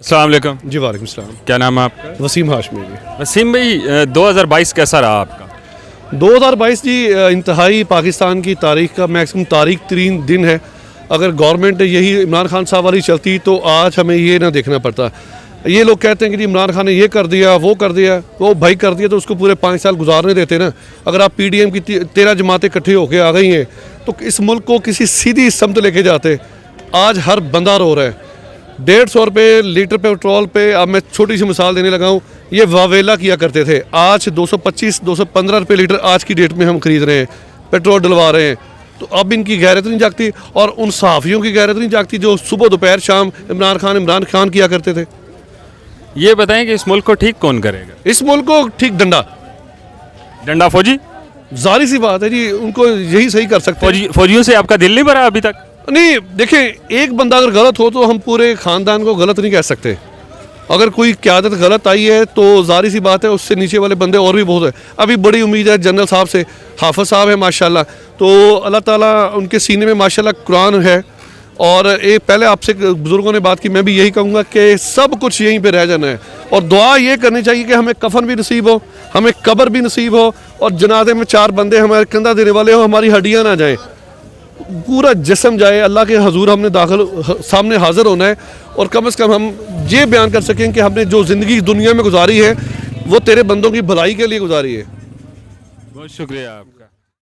अस्सलाम वालेकुम। जी वालेकुम सलाम। क्या नाम है आपका? वसीम हाशमी जी। वसीम भाई, 2022 कैसा रहा आपका? 2022 जी इंतहाई पाकिस्तान की तारीख का मैक्सिमम तारीख तरीन दिन है। अगर गवर्नमेंट यही इमरान खान साहब वाली चलती तो आज हमें ये ना देखना पड़ता। ये लोग कहते हैं कि जी इमरान खान ने ये कर दिया वो कर दिया, वो भाई कर दिया तो उसको पूरे 5 साल गुजारने देते ना। अगर आप PDM की 13 जमातें इकट्ठे होकर आ गई हैं तो इस मुल्क को किसी सीधी समत लेके जाते। आज हर बंदा रो रहा है। 150 रुपये लीटर पेट्रोल पे, अब मैं छोटी सी मिसाल देने लगा हूँ, ये वावेला किया करते थे, आज 225-215 रुपये लीटर आज की डेट में हम खरीद रहे हैं, पेट्रोल डलवा रहे हैं। तो अब इनकी गैरत नहीं जागती और उन सहाफ़ियों की गैरत नहीं जागती जो सुबह दोपहर शाम इमरान खान किया करते थे। ये बताएं कि इस मुल्क को ठीक कौन करेगा? इस मुल्क को ठीक डंडा फौजी? जारी सी बात है जी, उनको यही सही कर सकते हैं। फौजियों से आपका दिल नहीं भरा अभी तक? नहीं, देखें, एक बंदा अगर गलत हो तो हम पूरे ख़ानदान को गलत नहीं कह सकते। अगर कोई क़यादत गलत आई है तो जारी सी बात है उससे नीचे वाले बंदे और भी बहुत है। अभी बड़ी उम्मीद है जनरल साहब से, हाफ़िज़ साहब है माशाल्लाह, तो अल्लाह ताला उनके सीने में माशाल्लाह कुरान है। और एक पहले आपसे बुज़ुर्गों ने बात की, मैं भी यही कहूँगा कि सब कुछ यहीं पे रह जाना है और दुआ ये करनी चाहिए कि हमें कफन भी नसीब हो, हमें कब्र भी नसीब हो और जनाजे में 4 बंदे हमारे कंधा देने वाले हो, हमारी हड्डियाँ ना जाएँ, पूरा जिस्म जाए। अल्लाह के हजूर हमने सामने हाज़िर होना है और कम से कम हम ये बयान कर सकें कि हमने जो ज़िंदगी दुनिया में गुजारी है वो तेरे बंदों की भलाई के लिए गुजारी है। बहुत शुक्रिया आपका।